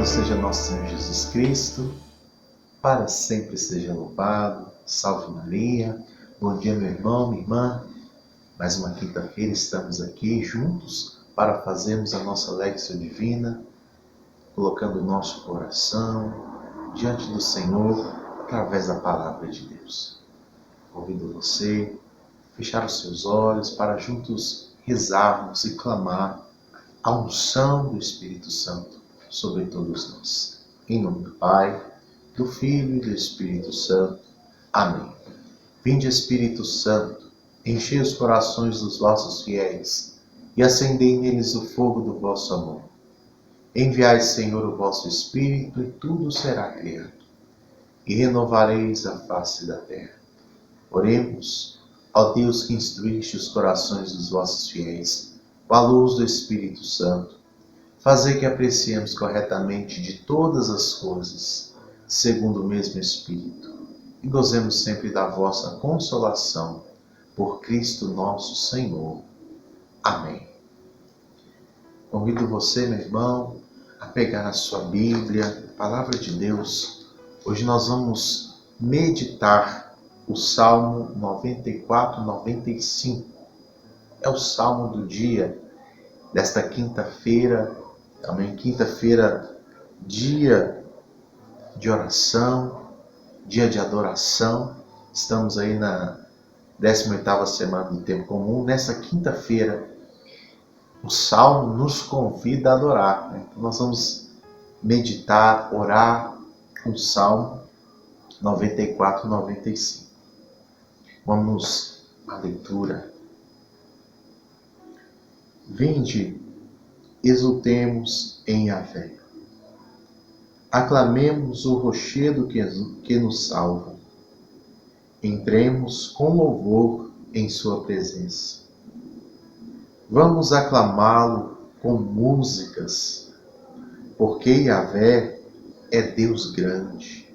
seja nosso Senhor Jesus Cristo, para sempre seja louvado. Salve Maria. Bom dia, meu irmão, minha irmã. Mais uma quinta-feira estamos aqui juntos para fazermos a nossa Léxio Divina, colocando o nosso coração diante do Senhor através da Palavra de Deus. Convido você a fechar os seus olhos para juntos rezarmos e clamar a unção do Espírito Santo sobre todos nós. Em nome do Pai, do Filho e do Espírito Santo. Amém. Vinde, Espírito Santo, enchei os corações dos vossos fiéis e acendei neles o fogo do vosso amor. Enviai, Senhor, o vosso Espírito e tudo será criado, e renovareis a face da terra. Oremos, ó Deus que instruíste os corações dos vossos fiéis com a luz do Espírito Santo, fazei que apreciemos corretamente de todas as coisas, segundo o mesmo Espírito, e gozemos sempre da vossa consolação, por Cristo nosso Senhor. Amém. Convido você, meu irmão, a pegar a sua Bíblia, a Palavra de Deus. Hoje nós vamos meditar o Salmo 94, 95. É o Salmo do dia desta quinta-feira, também quinta-feira, dia de oração, dia de adoração. Estamos aí na 18ª semana do Tempo Comum. Nessa quinta-feira, o Salmo nos convida a adorar, né? Então nós vamos meditar, orar o Salmo 94, 95. Vamos à leitura. Vinde, exultemos em Yahvé. Aclamemos o rochedo que nos salva. Entremos com louvor em sua presença. Vamos aclamá-lo com músicas, porque Yahvé é Deus grande,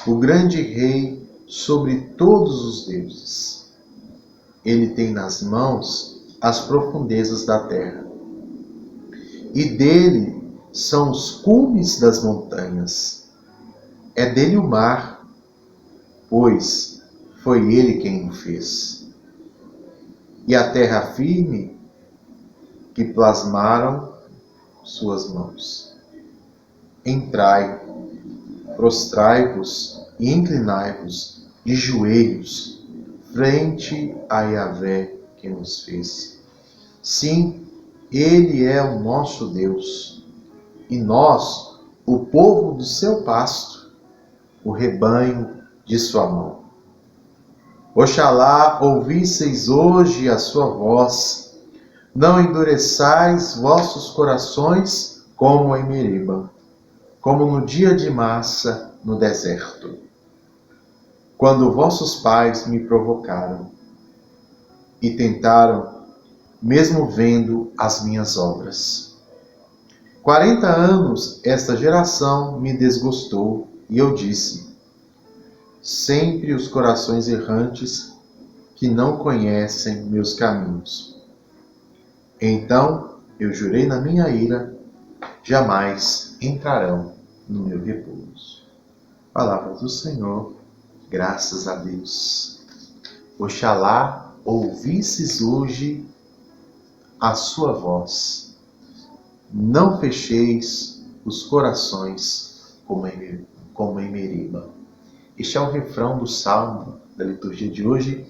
o grande Rei sobre todos os deuses. Ele tem nas mãos as profundezas da terra, e dele são os cumes das montanhas. É dele o mar, pois foi ele quem o fez. E a terra firme que plasmaram suas mãos. Entrai, prostrai-vos e inclinai-vos de joelhos frente a Yahvé que nos fez. Sim, ele é o nosso Deus, e nós, o povo do seu pasto, o rebanho de sua mão. Oxalá ouvisseis hoje a sua voz, não endureçais vossos corações como em Meriba, como no dia de Massa no deserto, quando vossos pais me provocaram e tentaram, mesmo vendo as minhas obras. 40 anos esta geração me desgostou, e eu disse: sempre os corações errantes que não conhecem meus caminhos. Então eu jurei na minha ira: jamais entrarão no meu repouso. Palavras do Senhor, graças a Deus. Oxalá ouvisses hoje a sua voz. Não fecheis os corações como em Meriba. Este é o refrão do Salmo da liturgia de hoje,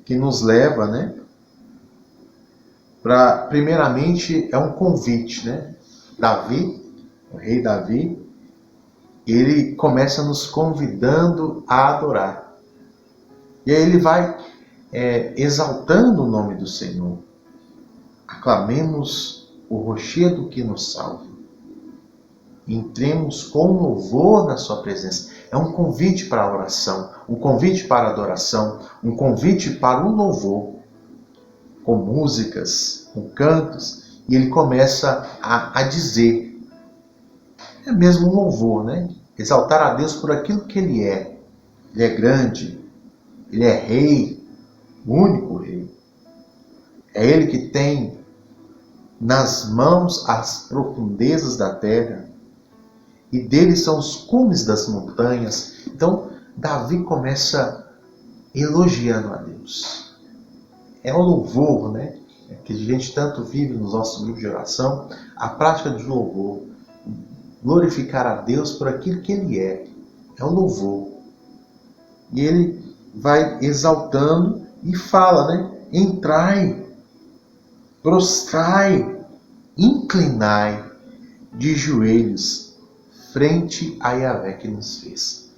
que nos leva, primeiramente, é um convite, Davi, o rei Davi, ele começa nos convidando a adorar. E aí ele vai exaltando o nome do Senhor. Aclamemos o rochedo que nos salva. Entremos com louvor na sua presença. É um convite para a oração, um convite para a adoração, um convite para o louvor, com músicas, com cantos, e ele começa a dizer, é mesmo um louvor, exaltar a Deus por aquilo que ele é. Ele é grande, ele é rei, o único rei. É ele que tem nas mãos as profundezas da terra. e dele são os cumes das montanhas. Então, Davi começa elogiando a Deus. É o louvor, né? Que a gente tanto vive nos nossos grupos de oração, a prática de louvor. Glorificar a Deus por aquilo que Ele é. É o louvor. E ele vai exaltando e fala, né? Entrai, prostrai, inclinai de joelhos frente a Yahvé que nos fez.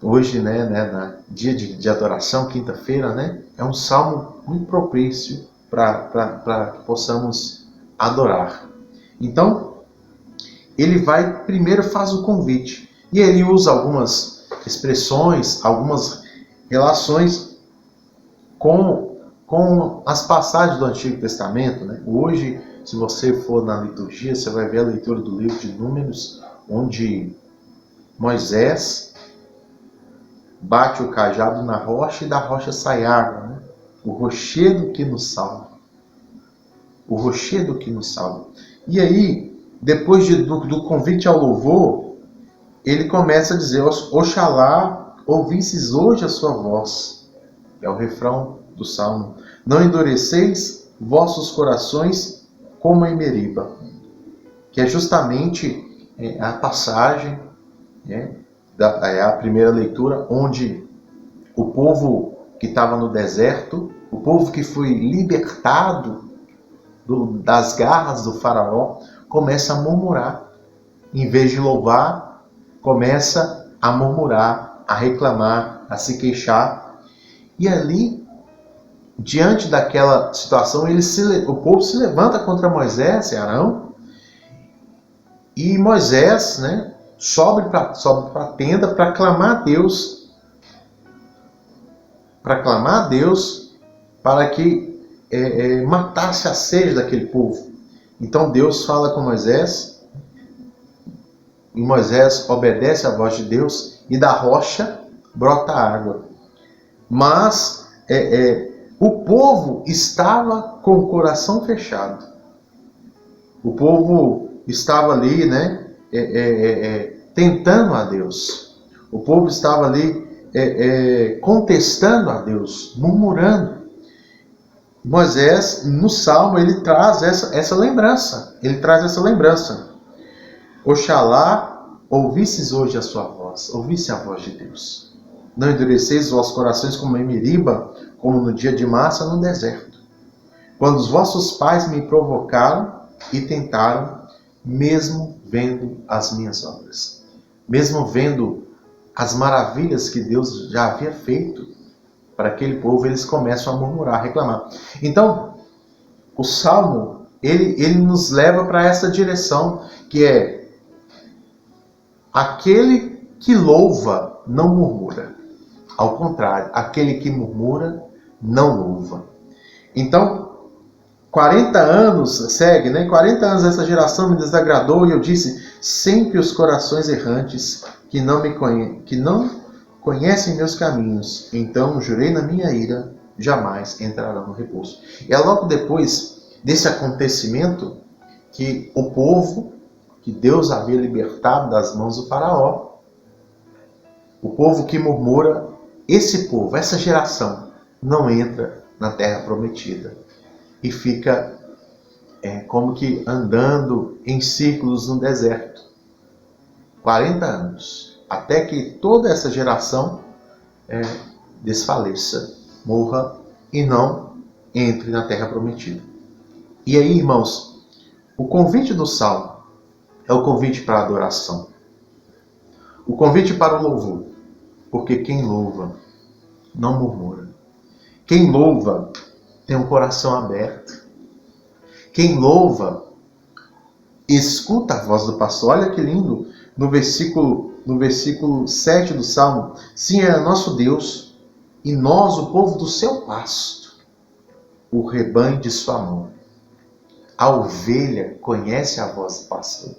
Hoje, na dia de adoração, quinta-feira, né? É um salmo muito propício para que possamos adorar. Então, ele vai, primeiro faz o convite. E ele usa algumas expressões, algumas relações com as passagens do Antigo Testamento, né? Hoje, se você for na liturgia, você vai ver a leitura do livro de Números, onde Moisés bate o cajado na rocha e da rocha sai água, né? O rochedo que nos salva. O rochedo que nos salva. E aí, depois do convite ao louvor, ele começa a dizer: Oxalá ouvisses hoje a sua voz. É o refrão do Salmo. Não endureceis vossos corações como em Meriba. Que é justamente a passagem, a primeira leitura, onde o povo que estava no deserto, o povo que foi libertado das garras do faraó, começa a murmurar. Em vez de louvar, começa a murmurar, a reclamar, a se queixar. E ali, diante daquela situação, o povo se levanta contra Moisés e Arão. E Moisés, né, sobe para a tenda para clamar a Deus. Para clamar a Deus para que matasse a sede daquele povo. Então Deus fala com Moisés. E Moisés obedece à voz de Deus e da rocha brota água. Mas o povo estava com o coração fechado. O povo estava ali, né, tentando a Deus. O povo estava ali contestando a Deus, murmurando. Moisés, no Salmo, ele traz essa lembrança. Ele traz essa lembrança. Oxalá ouvisses hoje a sua voz, ouvisse a voz de Deus. Não endureceis os vossos corações como em Meriba, como no dia de Massa no deserto. Quando os vossos pais me provocaram e tentaram, mesmo vendo as minhas obras. Mesmo vendo as maravilhas que Deus já havia feito para aquele povo, eles começam a murmurar, a reclamar. Então, o Salmo, ele nos leva para essa direção, que é: aquele que louva não murmura. Ao contrário, aquele que murmura não louva. Então, 40 anos, segue, né? 40 anos essa geração me desagradou e eu disse: sempre os corações errantes que não conhecem meus caminhos. Então jurei na minha ira, jamais entrarão no repouso. E é logo depois desse acontecimento que o povo que Deus havia libertado das mãos do faraó, o povo que murmura, esse povo, essa geração, não entra na terra prometida. E fica como que andando em círculos no deserto. 40 anos. Até que toda essa geração desfaleça, morra e não entre na terra prometida. E aí, irmãos, o convite do Salmo é o convite para a adoração. O convite para o louvor. Porque quem louva não murmura. Quem louva tem um coração aberto. Quem louva escuta a voz do pastor. Olha que lindo, no versículo 7 do Salmo: sim, é nosso Deus, e nós, o povo do seu pasto, o rebanho de sua mão. A ovelha conhece a voz do pastor.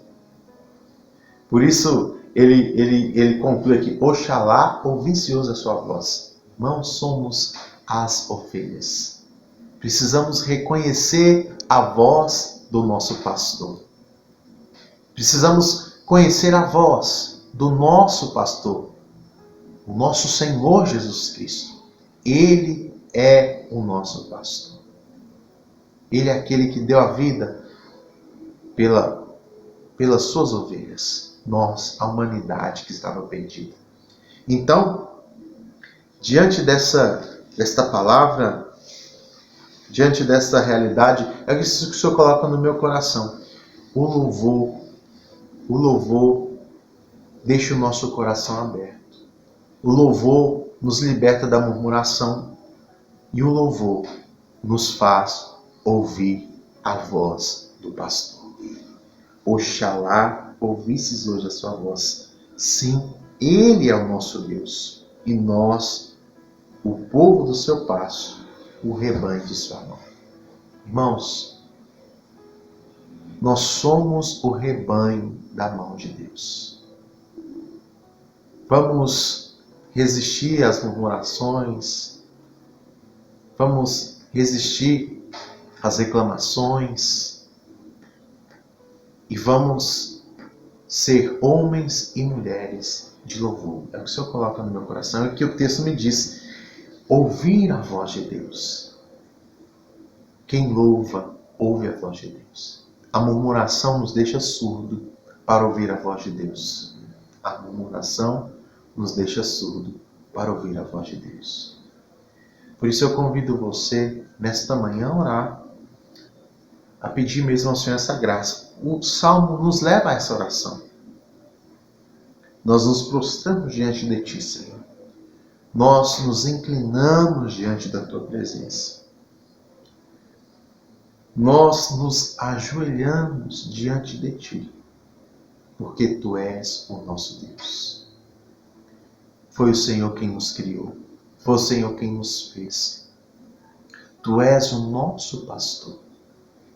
Por isso, ele conclui aqui: Oxalá ouvisse a sua voz. Não somos as ovelhas. Precisamos reconhecer a voz do nosso pastor. Precisamos conhecer a voz do nosso pastor, o nosso Senhor Jesus Cristo. Ele é o nosso pastor. Ele é aquele que deu a vida pelas suas ovelhas. Nós, a humanidade que estava perdida. Então, diante desta palavra, diante desta realidade, é isso que o Senhor coloca no meu coração. O louvor deixa o nosso coração aberto. O louvor nos liberta da murmuração e o louvor nos faz ouvir a voz do pastor. Oxalá ouvisses hoje a sua voz. Sim, Ele é o nosso Deus e nós, o povo do seu passo, o rebanho de sua mão. Irmãos, nós somos o rebanho da mão de Deus. Vamos resistir às murmurações, vamos resistir às reclamações e vamos ser homens e mulheres de louvor. É o que o Senhor coloca no meu coração e que o texto me diz: ouvir a voz de Deus. Quem louva, ouve a voz de Deus. A murmuração nos deixa surdo para ouvir a voz de Deus. A murmuração nos deixa surdo para ouvir a voz de Deus. Por isso eu convido você, nesta manhã, a orar, a pedir mesmo ao Senhor essa graça. O Salmo nos leva a essa oração. Nós nos prostramos diante de Ti, Senhor. Nós nos inclinamos diante da Tua presença. Nós nos ajoelhamos diante de Ti, porque Tu és o nosso Deus. Foi o Senhor quem nos criou, foi o Senhor quem nos fez. Tu és o nosso pastor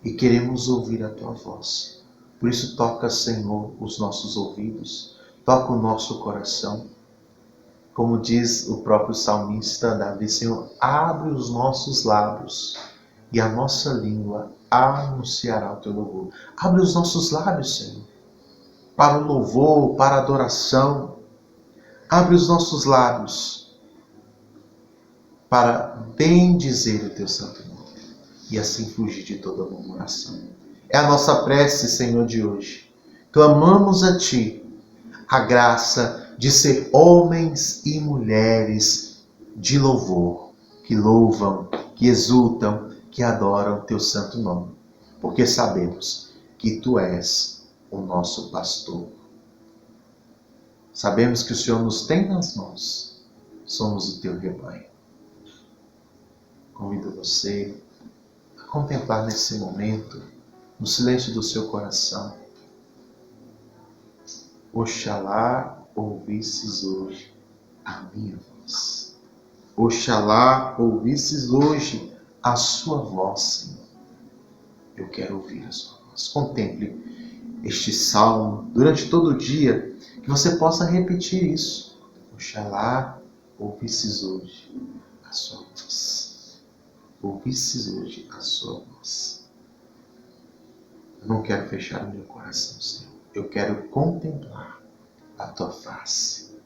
e queremos ouvir a Tua voz. Por isso toca, Senhor, os nossos ouvidos, toca o nosso coração. Como diz o próprio salmista Davi, Senhor, abre os nossos lábios e a nossa língua anunciará o Teu louvor. Abre os nossos lábios, Senhor, para o louvor, para a adoração. Abre os nossos lábios para bendizer o Teu santo nome e assim fugir de toda murmuração. É a nossa prece, Senhor, de hoje. Clamamos a Ti a graça de ser homens e mulheres de louvor, que louvam, que exultam, que adoram o Teu santo nome, porque sabemos que Tu és o nosso pastor. Sabemos que o Senhor nos tem nas mãos, somos o Teu rebanho. Convido você a contemplar nesse momento, no silêncio do seu coração, oxalá ouvisses hoje a minha voz. Oxalá ouvisses hoje a sua voz, Senhor. Eu quero ouvir a sua voz. Contemple este salmo durante todo o dia, que você possa repetir isso. Oxalá ouvisses hoje a sua voz. Ouvisses hoje a sua voz. Eu não quero fechar o meu coração, Senhor. Eu quero contemplar a Tua face.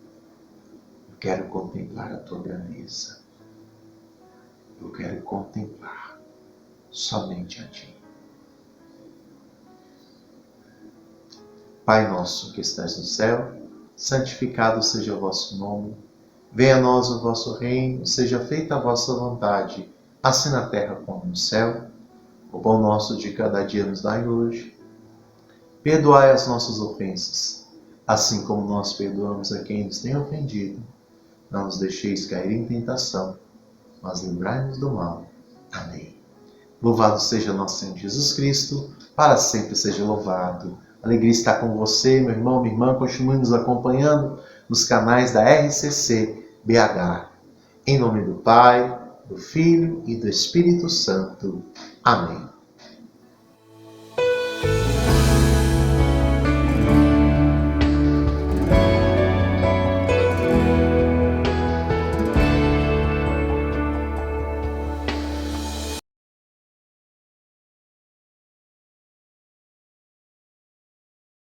Eu quero contemplar a Tua grandeza. Eu quero contemplar somente a Ti. Pai nosso que estás no céu, santificado seja o vosso nome. Venha a nós o vosso reino, seja feita a vossa vontade, assim na terra como no céu. O pão nosso de cada dia nos dai hoje. Perdoai as nossas ofensas, assim como nós perdoamos a quem nos tem ofendido. Não nos deixeis cair em tentação, mas livrai-nos do mal. Amém. Louvado seja nosso Senhor Jesus Cristo, para sempre seja louvado. Alegria estar com você, meu irmão, minha irmã. Continue nos acompanhando nos canais da RCC BH. Em nome do Pai, do Filho e do Espírito Santo. Amém.